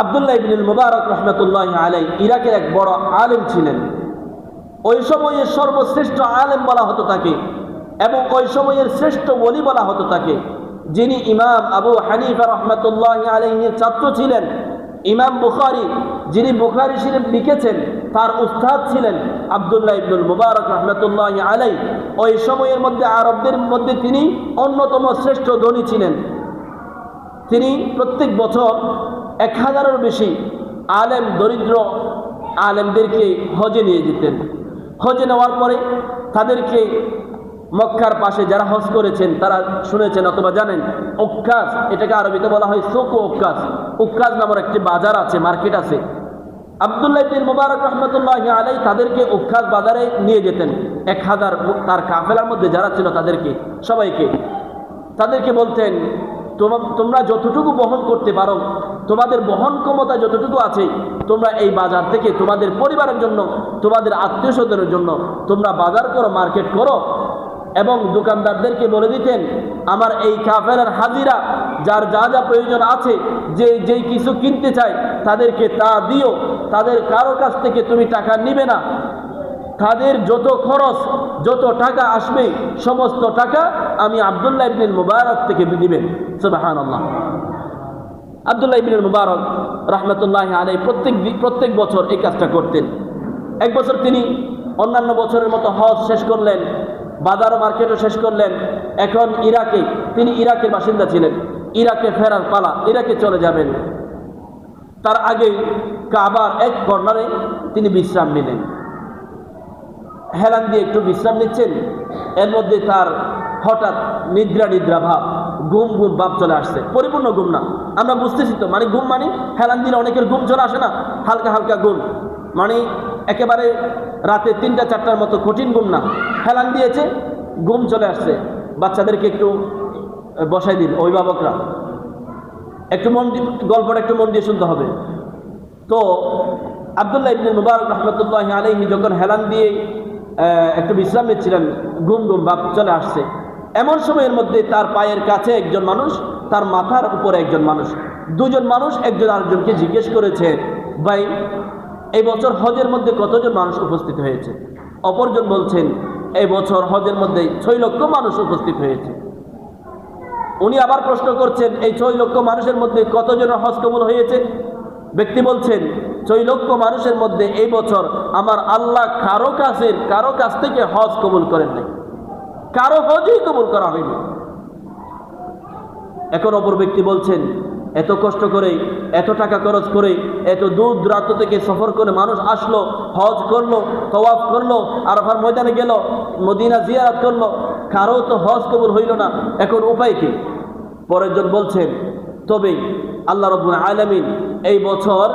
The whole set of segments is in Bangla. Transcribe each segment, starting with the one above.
আব্দুল্লাহ ইবনুল মুবারক রাহমাতুল্লাহি আলাইহি ইরাকের এক বড় আলেম ছিলেন। ওই সময়ের সর্বশ্রেষ্ঠ আলেম বলা হতো তাকে, এবং ওই সময়ের শ্রেষ্ঠ ওলি বলা হতো তাকে, যিনি ইমাম আবু হানিফা রাহমাতুল্লাহি আলাইহির ছাত্র ছিলেন। ইমাম বুখারী, যিনি বুখারী শরীফ লিখেছেন, তার উস্তাদ ছিলেন আব্দুল্লাহ ইবনুল মুবারক রাহমাতুল্লাহি আলাইহি। ওই সময়ের মধ্যে আরবদের মধ্যে তিনি অন্যতম শ্রেষ্ঠ ধনী ছিলেন। তিনি প্রত্যেক বছর 1000-এর বেশি আলেম, দরিদ্র আলেমদেরকে হজে নিয়ে যেতেন। হজে নেওয়ার পরে তাদেরকে মক্কার পাশে যারা হজ করেছেন তারা শুনেছেন অথবা জানেন, উক্কাজ, এটাকে আরবিতে বলা হয় সুক উক্কাজ। উক্কাজ নামের একটি বাজার আছে, মার্কেট আছে। আব্দুল্লাহ ইবনুল মুবারক রাহমাতুল্লাহি আলাইহি তাদেরকে উক্কাজ বাজারে নিয়ে যেতেন। 1000 তার কাফেলার মধ্যে যারা ছিল তাদেরকে সবাইকে তাদেরকে বলতেন, তোমরা যতটুকু বহন করতে পারো, তোমাদের বহন ক্ষমতা যতটুকু আছে, তোমরা এই বাজার থেকে তোমাদের পরিবারের জন্য, তোমাদের আত্মীয় স্বজনের জন্য তোমরা বাজার করো, মার্কেট করো। এবং দোকানদারদেরকে বলে দিতেন, আমার এই কাফেলার হাজিরা যার যা যা প্রয়োজন আছে, যেই কিছু কিনতে চায় তাদেরকে তা দিও, তাদের কারো কাছ থেকে তুমি টাকা নিবে না। তাদের যত খরচ, যত টাকা আসবে, সমস্ত টাকা আমি আব্দুল্লাহ ইবনুল মুবারক থেকে দিবেন। সুবহানাল্লাহ। আব্দুল্লাহ ইবনুল মুবারক রাহমাতুল্লাহি আলাইহি প্রত্যেক বছর এই কাজটা করতেন। এক বছর তিনি অন্যান্য বছরের মতো হজ শেষ করলেন, বাজার মার্কেটও শেষ করলেন। এখন তিনি ইরাকের বাসিন্দা ছিলেন। ইরাকে ফেরার পালা, ইরাকে চলে যাবেন। তার আগে কাবার এক কর্নারে তিনি বিশ্রাম নিলেন। হেলান দিয়ে একটু বিশ্রাম নিচ্ছেন, এর মধ্যে তার হঠাৎ নিদ্রা ভাব, ঘুম ভাব চলে আসছে। পরিপূর্ণ ঘুম না, আমরা বুঝতেছি তো, মানে ঘুম মানে হেলান দিলে অনেকের ঘুম চলে আসে না, হালকা হালকা ঘুম, মানে একেবারে রাতে 3টা-4টার মতো কঠিন ঘুম না। হেলান দিয়েছে, ঘুম চলে আসছে। বাচ্চাদেরকে একটু বসাই দিন, অভিভাবকরা একটু গল্পটা একটু মন দিয়ে শুনতে হবে। তো আব্দুল্লাহ ইবনুল মুবারক রাহমাতুল্লাহি আলাইহি যখন হেলান দিয়ে একটু বিশ্রাম নিচ্ছিলেন, ঘুম ভাব চলে আসছে। এমন সময়ের মধ্যে তার পায়ের কাছে একজন মানুষ, তার মাথার উপরে একজন মানুষ, দুজন মানুষ একজন আরেকজনকে জিজ্ঞেস করেছে, ভাই এই বছর হজের মধ্যে কতজন মানুষ উপস্থিত হয়েছে? অপরজন বলছেন, এই বছর হজের মধ্যে 6 লক্ষ মানুষ উপস্থিত হয়েছে। উনি আবার প্রশ্ন করছেন, এই 6 লক্ষ মানুষের মধ্যে কতজনের হজ কবুল হয়েছে? ব্যক্তি বলছেন, 6 লক্ষ মানুষের মধ্যে এই বছর আমার আল্লাহ কারো কাছ থেকে হজ কবুল করেন নাই, কারো হজই কবুল করা হয়নি। এখন অপর ব্যক্তি বলছেন, এত কষ্ট করে, এত টাকা খরচ করে, এত দূর দূরান্ত থেকে সফর করে মানুষ আসলো, হজ করলো, তওয়াফ করলো, আরাফার ময়দানে গেল, মদিনা জিয়ারত করলো, কারো তো হজ কবুল হইল না, এখন উপায় কি? পরের জন বলছেন, তবে আল্লাহ রাব্বুল আলামিন এই বছর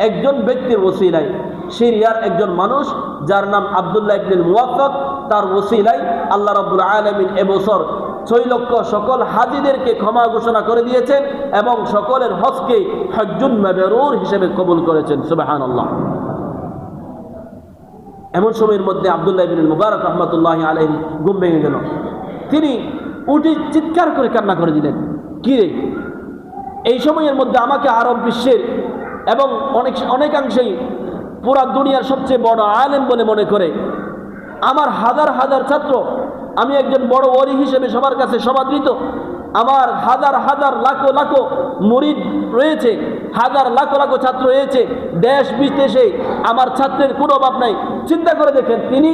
একজন ব্যক্তির ওসিলায়, সিরিয়ার একজন মানুষ যার নাম আব্দুল্লাহ ইবনুল মুওয়াফফাক, তার ওসিলায় আল্লাহ রাব্বুল আলামিন এবছর 6 লক্ষ সকল হাজিদেরকে ক্ষমা ঘোষণা করে দিয়েছেন এবং সকলের হজকে হজ্জুন মাবরুর হিসেবে কবুল করেছেন। সুবহানাল্লাহ। এমন সময়ের মধ্যে আব্দুল্লাহ ইবনুল মুবারক রাহমাতুল্লাহি আলাইহি ঘুম ভেঙে গেল। তিনি উঠে চিৎকার করে কান্না করে দিলেন, কি রে, এই সময়ের মধ্যে আমাকে আরব বিশ্বের এবং অনেকাংশেই পুরা দুনিয়ার সবচেয়ে বড় আলেম বলে মনে করে, আমার হাজার হাজার ছাত্র, আমি একজন বড় ওলি হিসেবে সবার কাছে সমাদৃত, আমার হাজার হাজার লাখো লাখো মুরিদ রয়েছে, হাজার লাখো লাখো ছাত্র রয়েছে, দেশ বিদেশে আমার ছাত্রের কোনো অভাব নাই। চিন্তা করে দেখেন, তিনি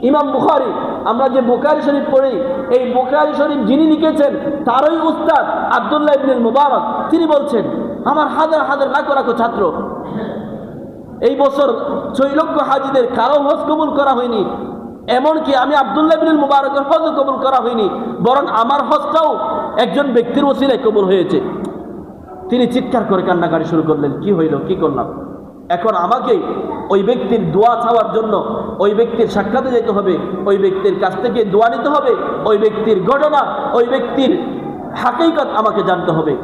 ইমাম বুখারী, আমরা যে বুখারী শরীফ পড়ি, এই বুখারী শরীফ যিনি লিখেছেন তারই উস্তাদ আব্দুল্লাহ ইবনুল মুবারক, তিনি বলছেন আমার হাজার হাজার লাখো লাখো ছাত্র, এই বছর 6 লক্ষ হাজিদের কারো হজ কবুল করা হয়নি, এমনকি আমি আব্দুল্লাহ ইবনুল মুবারকের হজ কবুল করা হয়নি, বরং আমার হজটাও একজন ব্যক্তির ওসিলায় কবুল হয়েছে। তিনি চিৎকার করে কান্নাকাটি শুরু করলেন, কি হইল, কি করলাম? এখন আমাকে ওই ব্যক্তির দোয়া চাওয়ার জন্য ওই ব্যক্তির সাক্ষাতে যেতে হবে, ওই ব্যক্তির কাছ থেকে দোয়া নিতে হবে, ওই ব্যক্তির ঘটনা, ওই ব্যক্তির হাকিকত আমাকে জানতে হবে।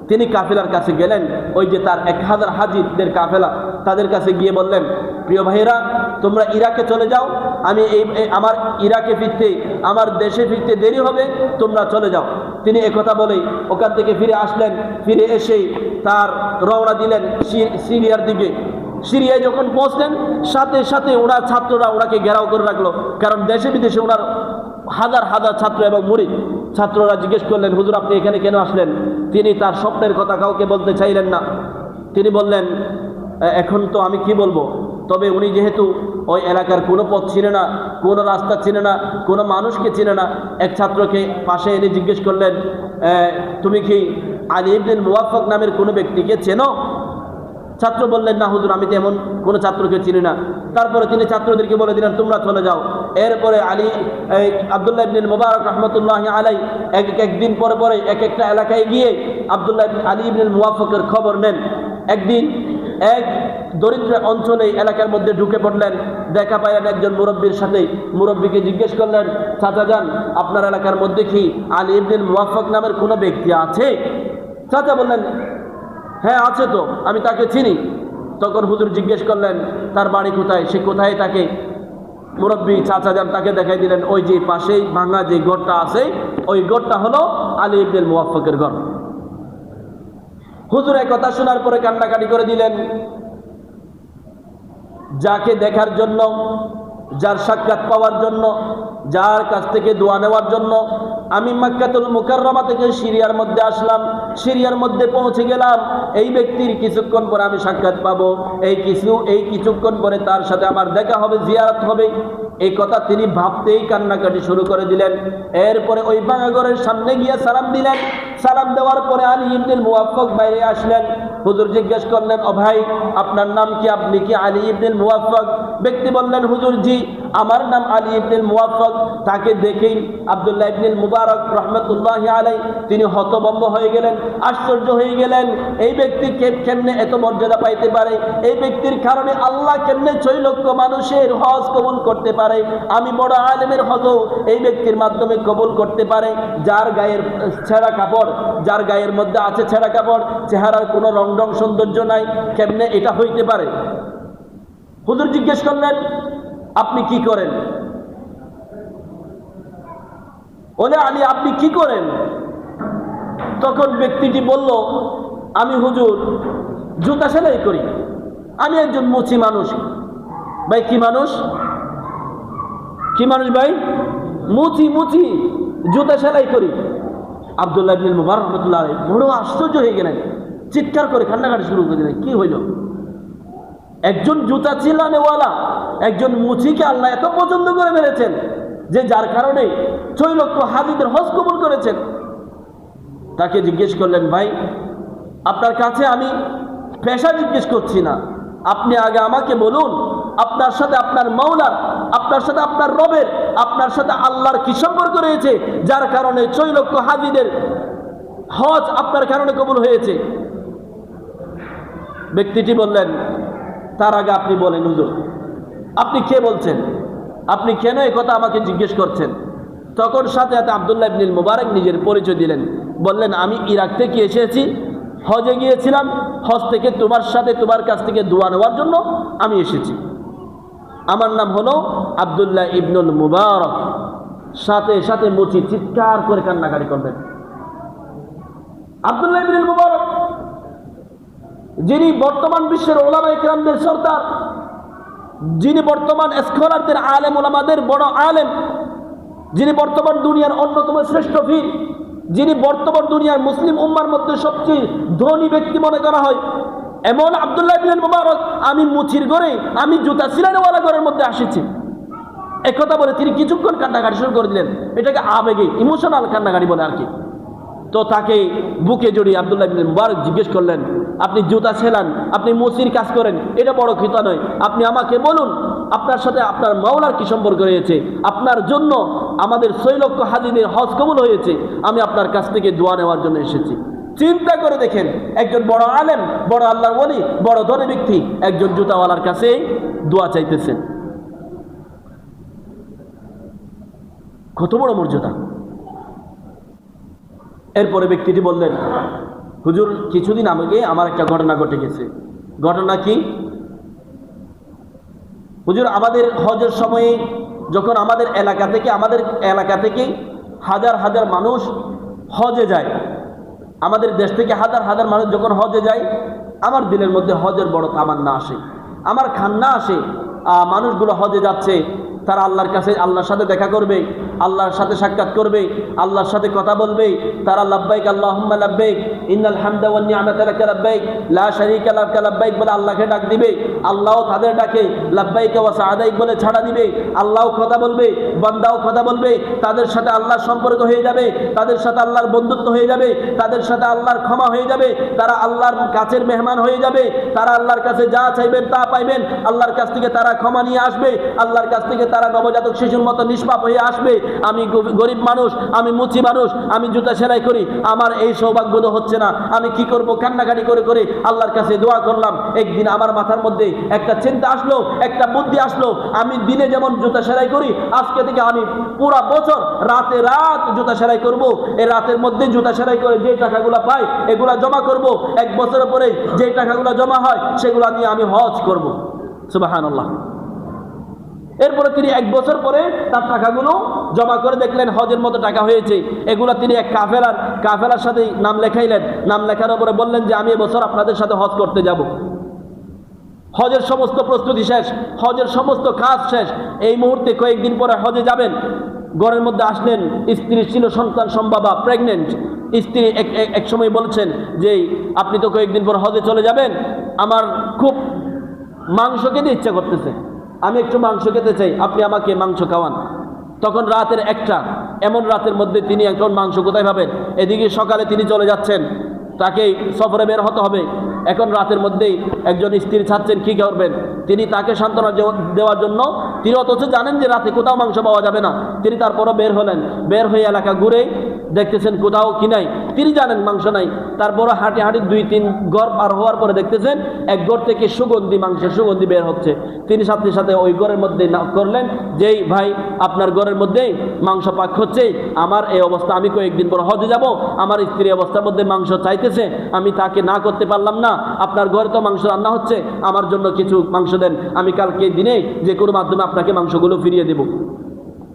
তিনি কাফেলার কাছে গেলেন, ওই যে তার 1000 হাজিদের কাফেলা, তাদের কাছে গিয়ে বললেন, প্রিয় ভাইয়েরা, তোমরা ইরাকে চলে যাও, আমি আমার ইরাকে ফিরতে, আমার দেশে ফিরতে দেরি হবে, তোমরা চলে যাও। তিনি একথা বলে ওখান থেকে ফিরে আসলেন। ফিরে এসে তার রওনা দিলেন সিরিয়ার দিকে। সিরিয়ায় যখন পৌঁছলেন, সাথে সাথে ওনার ছাত্ররা ওনাকে ঘেরাও করে রাখলো, কারণ দেশে বিদেশে ওনার হাজার হাজার ছাত্র এবং মুরিদ। ছাত্ররা জিজ্ঞেস করলেন, হুজুর আপনি এখানে কেন আসলেন? তিনি তার স্বপ্নের কথা কাউকে বলতে চাইলেন না। তিনি বললেন, এখন তো আমি কি বলবো, তবে উনি যেহেতু ওই এলাকার কোনো পথ চিনে না, কোনো রাস্তা চিনে না, কোনো মানুষকে চিনে না, এক ছাত্রকে পাশে এনে জিজ্ঞেস করলেন, তুমি কি আলী ইবনে মুওয়াফফক নামের কোনো ব্যক্তিকে চেনো? ছাত্র বললেন, না হুজুর আমি তেমন কোনো ছাত্রকে চিনি না। তারপরে তিনি ছাত্রদেরকে বলে দিলেন, তোমরা চলে যাও। এরপরে আব্দুল্লাহ ইবনে মুবারক রহমতুল্লাহ আলাইহি একদিন পরে পরে এক একটা এলাকায় গিয়ে আলী ইবনে মুওয়াফফকের খবর নেন। একদিন এক দরিদ্র অঞ্চলে এলাকার মধ্যে ঢুকে পড়লেন, দেখা পাইলেন একজন মুরব্বীর সাথে। মুরব্বীকে জিজ্ঞেস করলেন, চাচা যান আপনার এলাকার মধ্যে কি আলী ইবনে মুওয়াফফক নামের কোনো ব্যক্তি আছে? চাচা বললেন, হ্যাঁ আছে তো, আমি তাকে চিনি। তখন হুজুর জিজ্ঞেস করলেন, তার বাড়ি কোথায়, সে কোথায় থাকে? মুরব্বী চাচা যান তাকে দেখাই দিলেন, ওই যে পাশেই ভাঙা যে ঘরটা আছে, ওই ঘরটা হলো আলী ইবনে মুওয়াফফকের ঘর। হুজুর এই কথা শোনার পরে কান্নাকাটি করে দিলেন। যাকে দেখার জন্য, যার সাক্ষাৎ পাওয়ার জন্য, যার কাছ থেকে দোয়া নেওয়ার জন্য আমি মক্কাতুল মুকাররমা থেকে সিরিয়ার মধ্যে আসলাম, সিরিয়ার মধ্যে পৌঁছে গেলাম, এই ব্যক্তির কিছুক্ষণ পরে আমি সাক্ষাৎ পাবো, এই কিছুক্ষণ পরে তার সাথে আমার দেখা হবে, জিয়ারত হবে। এই কথা তিনি ভাবতেই কান্নাকাটি শুরু করে দিলেন। এরপরে ওই ভাঙাঘরের সামনে গিয়ে সালাম দিলেন। সালাম দেওয়ার পরে আলী ইবনে মুওয়াফফক বাইরে আসলেন। হুজুর জিজ্ঞেস করলেন, ও ভাই আপনার নাম কি, আপনি কি আলী ইবনে মুওয়াফফক? ব্যক্তি বললেন, হুজুর জি আমার নাম আলী ইবনে মুওয়াফফক। তাকে দেখেই আব্দুল্লাহ ইবনে মুবারক রহমতুল্লাহ আলাইহি তিনি হতভম্ব হয়ে গেলেন, আশ্চর্য হয়ে গেলেন। এই ব্যক্তি কেমনে এত মর্যাদা পাইতে পারে? এই ব্যক্তির কারণে আল্লাহ কেমনে 6 লক্ষ মানুষের হজ কবুল করতে পারে? আমি বড় আলেমের হজও এই ব্যক্তির মাধ্যমে কবুল করতে পারে, যার গায়ের ছেঁড়া কাপড়, যার গায়ের মধ্যে আছে ছেঁড়া কাপড়, চেহারার কোনো রং সৌন্দর্য নাই, কেমনে এটা হইতে পারে? হুজুর জিজ্ঞেস করলেন, আপনি কি করেন? বলে, আলী আপনি কি করেন? তখন ব্যক্তিটি বলল, আমি হুজুর জুতা সেলাই করি, আমি একজন মুচি মানুষ। ভাই কি মানুষ? কি মানুষ ভাই? মুচি জুতা সেলাই করি। আব্দুল্লাহ ইবনে মুবারক রাহমাতুল্লাহ আলাইহি বড় আশ্চর্য হয়ে গেলেন, চিৎকার করে কান্নাকাটি শুরু করে দিলেন। কি হইল? একজন জুতা চিলানেওয়ালা, একজন মুচিকে আল্লাহ এত পছন্দ করে ফেলেছেন যে যার কারণে 6 লক্ষ হাজিদের হজ কবুল করেছেন। তাকে জিজ্ঞেস করলেন, ভাই আপনার কাছে আমি পেশা জিজ্ঞেস করছি না, আপনি আগে আমাকে বলুন আপনার সাথে আপনার মাওলার, আপনার সাথে আপনার রবের, আপনার সাথে আল্লাহর কি সম্পর্ক রয়েছে যার কারণে 6 লক্ষ হাজিদের হজ আপনার কারণে কবুল হয়েছে? ব্যক্তিটি বললেন, তার আগে আপনি বলেন হুজুর আপনি কে বলছেন, আপনি কেন এই কথা আমাকে জিজ্ঞেস করছেন? তখন সাথে সাথে আব্দুল্লাহ ইবনে মুবারক নিজের পরিচয় দিলেন, বললেন, আমি ইরাক থেকে এসেছি, হজে গিয়েছিলাম, হজ থেকে তোমার সাথে তোমার কাছ থেকে দোয়া নেওয়ার জন্য আমি এসেছি। আমার নাম হলো আব্দুল্লাহ ইবনুল মুবারক। সাথে সাথে মুচি চিৎকার করে কান্নাকাটি করবেন। আব্দুল্লাহ ইবনুল মুবারক যিনি বর্তমান বিশ্বের ওলামা ইকরামদের সরদার, যিনি বর্তমান স্কলারদের আলেম ওলামাদের বড় আলেম, যিনি বর্তমান দুনিয়ার অন্যতম শ্রেষ্ঠ পীর, যিনি বর্তমান দুনিয়ার মুসলিম উম্মার মধ্যে সবচেয়ে ধনী ব্যক্তি মনে করা হয়, এমন আব্দুল্লাহ ইবনে মুবারক আমি মুচির ঘরে, আমি জুতা সিলানেওয়ালা ঘরের মধ্যে আসেছি। একথা বলে তিনি কিছুক্ষণ কান্নাকাটি শুরু করে দিলেন। এটাকে আবেগে ইমোশনাল কান্নাকাটি বলে আর কি। তো তাকে বুকে জড়িয়ে আব্দুল্লাহ ইবনে মুবারক জিজ্ঞেস করলেন, আপনি জুতা সেলান, আপনি মুচির কাজ করেন, এটা বড় কথা নয়, আপনি আমাকে বলুন আপনার সাথে আপনার মাওলার কি সম্পর্ক রয়েছে? আপনার জন্য আমাদের 6 লক্ষ হাজিদের হজ কবুল হয়েছে, আমি আপনার কাছ থেকে দোয়া নেওয়ার জন্য এসেছি। চিন্তা করে দেখেন, একজন বড় আলেম, বড় আল্লাহর ওলি, বড় ধনী ব্যক্তি একজন জুতাওয়ালার কাছে দোয়া চাইতেছেন, কত বড় মর্যাদা। এরপরে ব্যক্তিটি বললেন, হুজুর কিছুদিন আগে আমার একটা ঘটনা ঘটে গেছে। ঘটনা কি? হুজুর আমাদের হজের সময়ে যখন আমাদের এলাকা থেকে হাজার হাজার মানুষ হজে যায়, আমাদের দেশ থেকে হাজার হাজার মানুষ যখন হজে যায়, আমার দিলের মধ্যে হজের বড় তামান্না আসে, আমার খান্না আসে মানুষগুলো হজে যাচ্ছে, তারা আল্লাহর কাছে আল্লাহর সাথে দেখা করবে, আল্লাহর সাথে সাক্ষাৎ করবে, আল্লাহর সাথে কথা বলবে, তারা লাব্বাইক আল্লাহুম্মা লাব্বাইক ইন্নাল হামদা ওয়ান নি'মাতা লাকা লাব্বাইক লা শারীকা লাকা লাব্বাইক বলে আল্লাহকে ডাক দিবে, আল্লাহও তাদের ডাকে লাব্বাইক ওয়া সাআদাইক বলে ছাড়া দিবে, আল্লাহও কথা বলবে, বান্দাও কথা বলবে, তাদের সাথে আল্লাহর সম্পর্ক হয়ে যাবে, তাদের সাথে আল্লাহর বন্ধুত্ব হয়ে যাবে, তাদের সাথে আল্লাহর ক্ষমা হয়ে যাবে, তারা আল্লাহর কাছের মেহমান হয়ে যাবে, তারা আল্লাহর কাছে যা চাইবেন তা পাইবেন, আল্লাহর কাছ থেকে তারা ক্ষমা নিয়ে আসবে, আল্লাহর কাছ থেকে তারা নবজাতক শিশুর মতো নিষ্পাপ হয়ে আসবে। আমি গরিব মানুষ, আমি মুচি মানুষ, আমি জুতা সেলাই করি, আমার এই সৌভাগ্য তো হচ্ছে না, আমি কি করব? কান্নাকাটি করে করে আল্লাহর কাছে দোয়া করলাম। একদিন আমার মাথার মধ্যে একটা চিন্তা আসলো, একটা বুদ্ধি আসলো, আমি দিনে যেমন জুতা সেলাই করি, আজকে থেকে আমি পুরা বছর রাতে রাত জুতা সেলাই করব। এই রাতের মধ্যে জুতা সেলাই করে যে টাকাগুলো পাই এগুলা জমা করব, এক বছরের পরে যে টাকাগুলো জমা হয় সেগুলা দিয়ে আমি হজ করব। সুবহানাল্লাহ। এরপরে তিনি এক বছর পরে তার টাকাগুলো জমা করে দেখলেন হজের মতো টাকা হয়েছে, এগুলো তিনি এক কাফেলার সাথে নাম লেখাইলেন। নাম লেখানোর পরে বললেন যে আমি এবছর আপনাদের সাথে হজ করতে যাব। হজের সমস্ত প্রস্তুতি শেষ, হজের সমস্ত কাজ শেষ, এই মুহূর্তে কয়েকদিন পরে হজে যাবেন। ঘরের মধ্যে আসলেন, স্ত্রী ছিল সন্তান সম্ভবা, প্রেগনেন্ট। স্ত্রী এক সময় বলছেন যে আপনি তো কয়েকদিন পর হজে চলে যাবেন, আমার খুব মাংস খেতে ইচ্ছা করতেছে, আমি একটু মাংস খেতে চাই, আপনি আমাকে মাংস খাওয়ান। তখন রাতের একটা, এমন রাতের মধ্যে তিনি এখন মাংস কোথায় পাবেন? এদিকে সকালে তিনি চলে যাচ্ছেন, তাকে সফরে বের হতে হবে। এখন রাতের মধ্যেই একজন স্ত্রী চাচ্ছেন কি করবেন, তিনি তাকে সান্ত্বনা দেওয়ার জন্য তিনি অথচ জানেন যে রাতে কোথাও মাংস পাওয়া যাবে না, তিনি তারপরও বের হলেন। বের হয়ে এলাকা ঘুরে দেখতেছেন কোথাও কি নাই, তিনি জানেন মাংস নাই, তারপরও হাঁটি হাঁটি 2-3 ঘর পার হওয়ার পরে দেখতেছেন এক ঘর থেকে মাংসের সুগন্ধি বের হচ্ছে। তিনি সাথে সাথে ওই ঘরের মধ্যে করলেন যেই ভাই আপনার ঘরের মধ্যেই মাংস পাক হচ্ছে, আমার এই অবস্থা, আমি কয়েকদিন পর হজে যাব, আমার স্ত্রী অবস্থার মধ্যে মাংস চাইতেছে, আমি তাকে না করতে পারলাম না, আপনার ঘরে তো মাংস রান্না হচ্ছে, আমার জন্য কিছু মাংস দেন, আমি কালকে দিনে যে কোনো মাধ্যমে আপনাকে মাংসগুলো ফিরিয়ে দেব।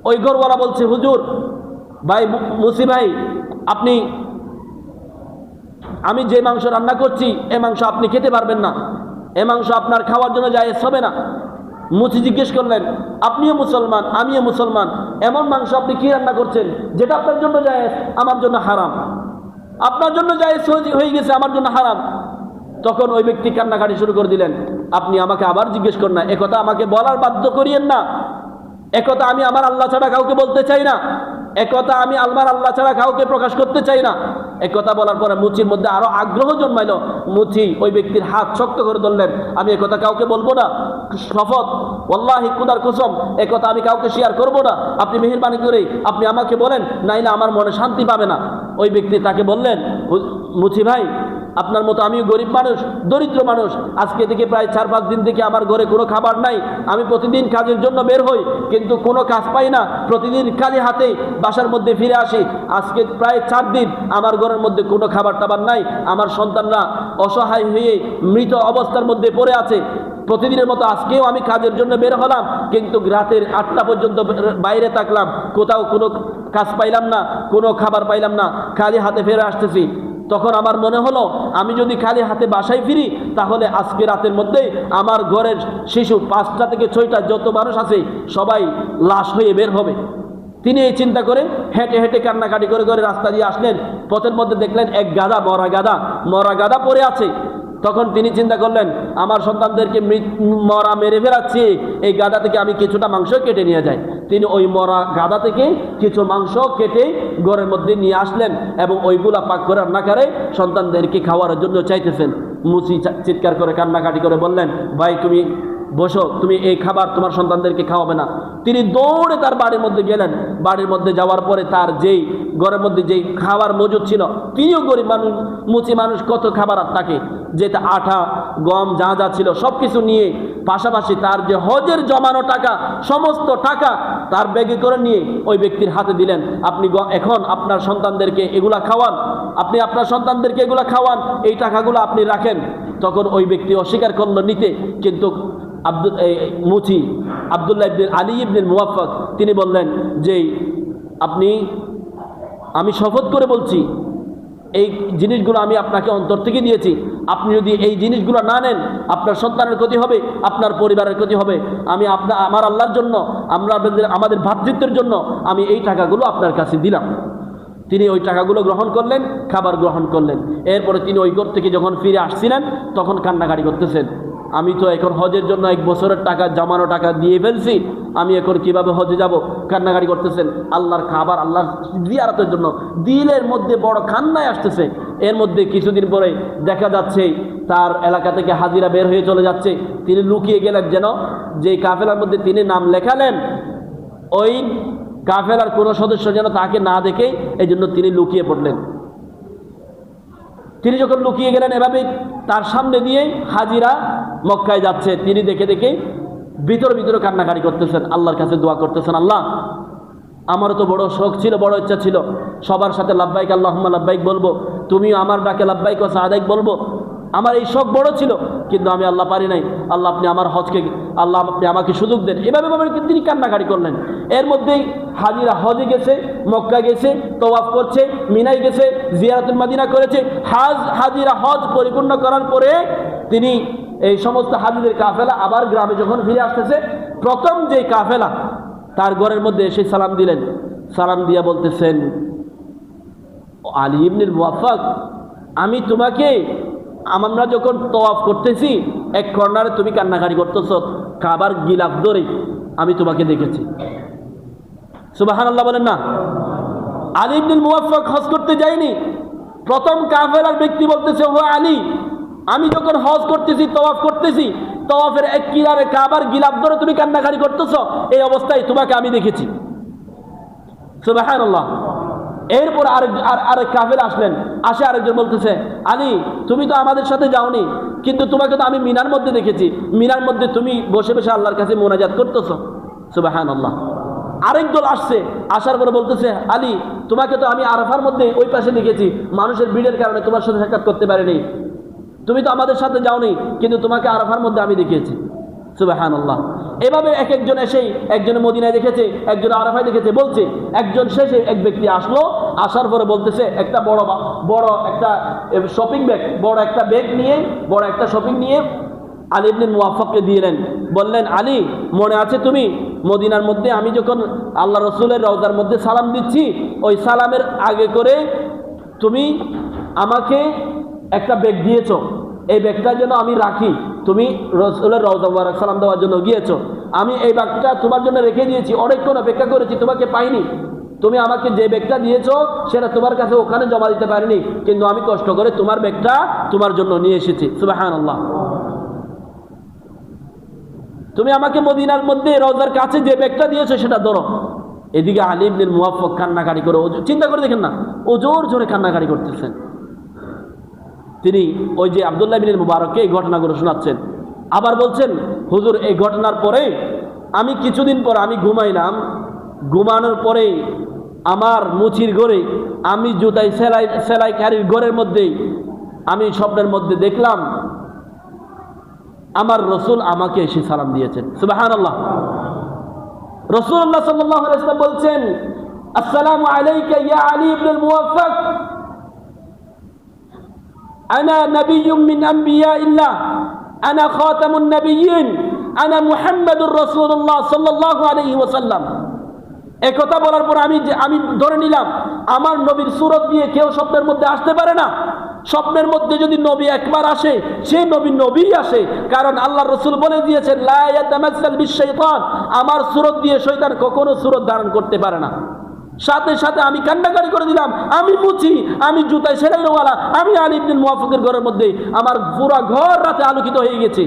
ওই ঘরওয়ালা বলছে হুজুর ভাই, মুসি ভাই, আমি যে মাংস রান্না করছি এ মাংস আপনি খেতে পারবেন না, এ মাংস আপনার খাওয়ার জন্য জায়েজ হবে না। মুচি জিজ্ঞেস করলেন আপনিও মুসলমান আমিও মুসলমান, এমন মাংস আপনি কি রান্না করছেন যেটা আপনার জন্য জায়েজ আমার জন্য হারাম, আপনার জন্য জায়েজ হয়ে গেছে আমার জন্য হারাম। তখন ওই ব্যক্তি কান্নাকাটি শুরু করে দিলেন, আপনি আমাকে আবার জিজ্ঞেস করেন না, একথা আমাকে বলার বাধ্য করিয়েন না, একথা আমি আমার আল্লাহ ছাড়া কাউকে বলতে চাই না, একথা আমি আমার আল্লাহ ছাড়া কাউকে প্রকাশ করতে চাই না। একথা বলার পরে মুচির মধ্যে আরো আগ্রহ জন্মাইল। মুচি ওই ব্যক্তির হাত শক্ত করে ধরলেন, আমি একথা কাউকে বলবো না, শপথ ওয়াল্লাহি খুদার কসম একথা আমি কাউকে শেয়ার করবো না, আপনি মেহেরবানি করে আপনি আমাকে বলেন, নাইলে আমার মনে শান্তি পাবে না। ওই ব্যক্তি তাকে বললেন, মুচি ভাই, আপনার মতো আমিও গরিব মানুষ, দরিদ্র মানুষ, আজকে থেকে প্রায় 4-5 দিন থেকে আমার ঘরে কোনো খাবার নাই, আমি প্রতিদিন কাজের জন্য বের হই কিন্তু কোনো কাজ পাই না, প্রতিদিন খালি হাতে বাসার মধ্যে ফিরে আসি, আজকে প্রায় 4 দিন আমার ঘরের মধ্যে কোনো খাবার টাবার নাই, আমার সন্তানরা অসহায় হয়ে মৃত অবস্থার মধ্যে পড়ে আছে। প্রতিদিনের মতো আজকেও আমি কাজের জন্য বের হলাম, কিন্তু রাতের 8টা পর্যন্ত বাইরে থাকলাম, কোথাও কোনো কাজ পাইলাম না, কোনো খাবার পাইলাম না, খালি হাতে ফিরে আসতেছি। তখন আমার মনে হলো আমি যদি খালি হাতে বাসায় ফিরি তাহলে আজকে রাতের মধ্যে আমার ঘরের শিশু 5টা থেকে 6টা যত মানুষ আছে সবাই লাশ হয়ে বের হবে। তিনি এই চিন্তা করে হেঁটে হেঁটে কান্নাকাটি করে করে রাস্তা দিয়ে আসলেন। পথের মধ্যে দেখলেন এক গাধা, মরা গাধা পড়ে আছে। তখন তিনি চিন্তা করলেন, আমার সন্তানদেরকে মরা মেরে ফেরাচ্ছি, এই গাধা থেকে আমি কিছুটা মাংস কেটে নিয়ে যাই। তিনি ওই মরা গাধা থেকে কিছু মাংস কেটে ঘরের মধ্যে নিয়ে আসলেন এবং ওইগুলা পাক করে রান্না করে সন্তানদেরকে খাওয়ার জন্য চাইতেছেন। মুচি চিৎকার করে কান্নাকাটি করে বললেন, ভাই তুমি বসো, তুমি এই খাবার তোমার সন্তানদেরকে খাওয়াবে না। তিনি দৌড়ে তার বাড়ির মধ্যে গেলেন। বাড়ির মধ্যে যাওয়ার পরে তার যেই ঘরের মধ্যে যেই খাবার মজুদ ছিল, তিনিও গরিব মানুষ, মুচি মানুষ, কত খাবার আর থাকে, যেটা আটা গম যা যা ছিল সব কিছু নিয়ে, পাশাপাশি তার যে হজের জমানো টাকা, সমস্ত টাকা তার ব্যাগে করে নিয়ে ওই ব্যক্তির হাতে দিলেন, আপনি এখন আপনার সন্তানদেরকে এগুলা খাওয়ান, আপনি আপনার সন্তানদেরকে এগুলা খাওয়ান, এই টাকাগুলো আপনি রাখেন। তখন ওই ব্যক্তি অস্বীকার করল নিতে, কিন্তু মুচি আব্দুল্লাহ ইবনে আলী ইবনে মুওয়াফফাক তিনি বললেন যে আপনি আমি শপথ করে বলছি, এই জিনিসগুলো আমি আপনাকে অন্তর থেকে দিয়েছি, আপনি যদি এই জিনিসগুলো না নেন আপনার সন্তানের ক্ষতি হবে, আপনার পরিবারের ক্ষতি হবে। আমি আমার আল্লাহর জন্য, আমাদের ভ্রাতৃত্বের জন্য আমি এই টাকাগুলো আপনার কাছে দিলাম। তিনি ওই টাকাগুলো গ্রহণ করলেন, খাবার গ্রহণ করলেন। এরপরে তিনি ওই ঘর থেকে যখন ফিরে আসছিলেন তখন কান্নাকাটি করতেছেন, আমি তো এখন হজের জন্য 1 বছরের টাকা, জমানো টাকা দিয়ে ফেলছি, আমি এখন কিভাবে হজে যাব? কান্নাকাটি করতেছেন। আল্লাহর খাবার, আল্লাহর জিয়ারতের জন্য দিলের মধ্যে বড় কান্নায় আসতেছে। এর মধ্যে কিছুদিন পরে দেখা যাচ্ছে তার এলাকা থেকে হাজিরা বের হয়ে চলে যাচ্ছে। তিনি লুকিয়ে গেলেন, যেন যে কাফেলার মধ্যে তিনি নাম লেখালেন ওই কাফেলার কোনো সদস্য যেন তাকে না দেখে, এই জন্য তিনি লুকিয়ে পড়লেন। তিনি যখন লুকিয়ে গেলেন, এভাবে তার সামনে দিয়ে হাজিরা মক্কায় যাচ্ছে, তিনি দেখে দেখে ভিতরে ভিতরে কান্নাকাটি করতেছেন, আল্লাহর কাছে দোয়া করতেছেন, আল্লাহ আমারও তো বড় শখ ছিল, বড় ইচ্ছা ছিল সবার সাথে লাব্বাইক আল্লাহুম্মা লাব্বাইক বলবো, তুমিও আমার ডাকে লাব্বাইক ওয়া সাদাইক বলবো। আমার এই শখ বড় ছিল, কিন্তু আমি আল্লাহ পারি নাই। আল্লাহ আপনি আমার হজকে, আল্লাহ আপনি আমাকে সুযোগ দেন। এভাবে তিনি কান্নাকাটি করলেন। এর মধ্যেই হাজিরা হজে গেছে, মক্কা গেছে, তওয়াফ করছে, মিনায় গেছে, জিয়ারাতুল মদিনা করেছে। হাজিরা হজ পরিপূর্ণ করার পরে তিনি এই সমস্ত হাজিদের কাফেলা আবার গ্রামে যখন ফিরে আসতেছে, প্রথম যে কাফেলা তার ঘরের মধ্যে এসে সালাম দিলেন। সালাম দিয়া বলতেছেন, আলী ইবনুল মুওয়াফফাক, আমি তোমাকে, আমরা যখন তওয়াফ করতেছি এক কর্নারে তুমি কান্নাকাটি করতেছ কাবার গিলাফ ধরে, আমি তোমাকে দেখেছি। সুবহানাল্লাহ বলেন না? আলী ইবনুল মুওয়াফফাক হজ করতে যায়নি, প্রথম কাফেলার ব্যক্তি বলতেছে, ও আলী, আমি যখন হজ করতেছি, তওয়াফ করতেছি, তওয়াফের এক কিনারে কাবার গিলাফ ধরে তুমি কান্নাকাটি করতেছ, এই অবস্থায় তোমাকে আমি দেখেছি। সুবহানাল্লাহ। এরপর আরেক কাফেলা আসলেন, আসে আরেকজন বলতেছে, আলী তুমি তো আমাদের সাথে যাওনি, কিন্তু তোমাকে তো আমি মিনার মধ্যে দেখেছি, মিনার মধ্যে তুমি বসে বসে আল্লাহর কাছে মোনাজাত করতেছ। সুবহানাল্লাহ। আরেক দল আসছে, আসার পরে বলতেছে, আলী তোমাকে তো আমি আরাফার মধ্যে ওই পাশে দেখেছি, মানুষের ভিড়ের কারণে তোমার সাথে সাক্ষাৎ করতে পারিনি, তুমি তো আমাদের সাথে যাওনি, কিন্তু তোমাকে আরাফার মধ্যে আমি দেখেছি। সুবহানাল্লাহ। এভাবে এক একজন এসেই, একজন মদিনায় দেখেছে, একজন আরাফায় দেখেছে, বলছে। একজন শেষে এক ব্যক্তি আসলো, আসার পরে বলতেছে, একটা বড় একটা শপিং ব্যাগ, বড় একটা ব্যাগ নিয়ে, বড় একটা শপিং নিয়ে আলী ইবনে মুওয়াফফাককে দিলেন। বললেন, আলী মনে আছে তুমি মদিনার মধ্যে আমি যখন আল্লাহ রসুলের রওজার মধ্যে সালাম দিচ্ছি, ওই সালামের আগে করে তুমি আমাকে একটা ব্যাগ দিয়েছো, এই ব্যাগটা যেন আমি রাখি, তুমি রসুলের রওজা মুবারক সালাম দেওয়ার জন্য গিয়েছো, আমি এই ব্যাগটা তোমার জন্য রেখে দিয়েছি, অনেকক্ষণ অপেক্ষা করেছি, তোমাকে পাইনি। তুমি আমাকে যে ব্যাগটা দিয়েছো সেটা তোমার কাছে ওখানে জমা দিতে পারিনি, কিন্তু আমি কষ্ট করে তোমার ব্যাগটা তোমার জন্য নিয়ে এসেছি। সুবহানাল্লাহ। তুমি আমাকে মদিনার মধ্যে রওজার কাছে যে ব্যাগটা দিয়েছো সেটা ধরো। এদিকে আলী ইবনে মুওয়াফফাক কান্নাকাটি করে, চিন্তা করে দেখেন না, ও জোর জোরে কান্নাকাটি করতেছেন। তিনি ওই যে আব্দুল্লাহ বিন মুবারককে এই ঘটনাগুলো শোনাচ্ছেন। আবার বলছেন, হুজুর এই ঘটনার পরে আমি কিছুদিন পর আমি ঘুমাইলাম, ঘুমানোর পরে আমার মুচির ঘরে, আমি জুতাই সেলাইকারীর ঘরের মধ্যেই আমি স্বপ্নের মধ্যে দেখলাম আমার রসুল আমাকে এসে সালাম দিয়েছেন। সুবহানাল্লাহ। রাসূলুল্লাহ সাল্লাল্লাহু আলাইহি ওয়াসাল্লাম বলছেন, আসসালামু আলাইকা ইয়া আলী ইবনুল মুওয়াফফাক, আনা নাবিয়্যুম মিন আম্বিয়াইল্লাহ, আনা খাতামুন নাবিয়্যিন, আনা মুহাম্মাদুর রাসূলুল্লাহ সাল্লাল্লাহু আলাইহি ওয়াসাল্লাম। এই কথা বলার পর আমি ধরে নিলাম আমার নবীর সূরত দিয়ে কেউ স্বপ্নের মধ্যে আসতে পারে না। স্বপ্নের মধ্যে যদি নবী একবার আসে, সেই নবী আসে, কারণ আল্লাহর রাসূল বলে দিয়েছেন, লা ইয়াতামাসসাল বিশ-শাইতান, আমার সূরত দিয়ে শয়তান কখনো সূরত ধারণ করতে পারে না। সাথে সাথে আমি কান্নাকাটি করে দিলাম, আমি মুচি, আমি জুতায় সেলাইওয়ালা, আমি আলী ইবনে মুওয়াফফাকের ঘরের মধ্যে, আমার পুরো ঘর রাতে আলোকিত হয়ে গেছে।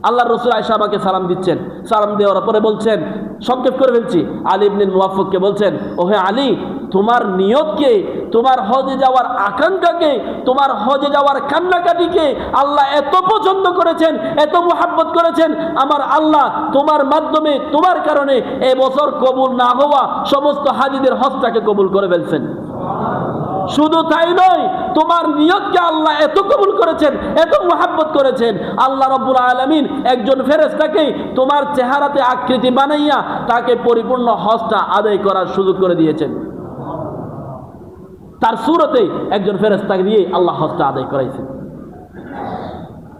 আল্লাহর রাসূল আয়েশা আমাকে সালাম দিচ্ছেন, সালাম দেওয়ার পরে বলছেন, সংক্ষেপ করে ফেলছি, আলী ইবনে মুওয়াফফাককে বলছেন, ওহে আলী, তোমার নিয়তকে, তোমার হজে যাওয়ার আকাঙ্ক্ষাকে, তোমার হজে যাওয়ার কান্নাকাটিকে আল্লাহ এত পছন্দ করেছেন, এত মুহাব্বত করেছেন, আমার আল্লাহ তোমার মাধ্যমে, তোমার কারণে এবছর কবুল না হওয়া সমস্ত হাজিদের হজটাকে কবুল করে ফেলছেন। শুধু তাই নয়, তোমার নিয়তকে আল্লাহ এত কবুল করেছেন, এত মুহাব্বত করেছেন, আল্লাহ রাব্বুল আলামিন একজন ফেরেশতাকে তোমার চেহারাতে আকৃতি বানাইয়া তাকে পরিপূর্ণ হজটা আদায় করার সুযোগ করে দিয়েছেন। তার সুরতে একজন ফেরেশতাকে দিয়ে আল্লাহ হজটা আদায় করাইছেন।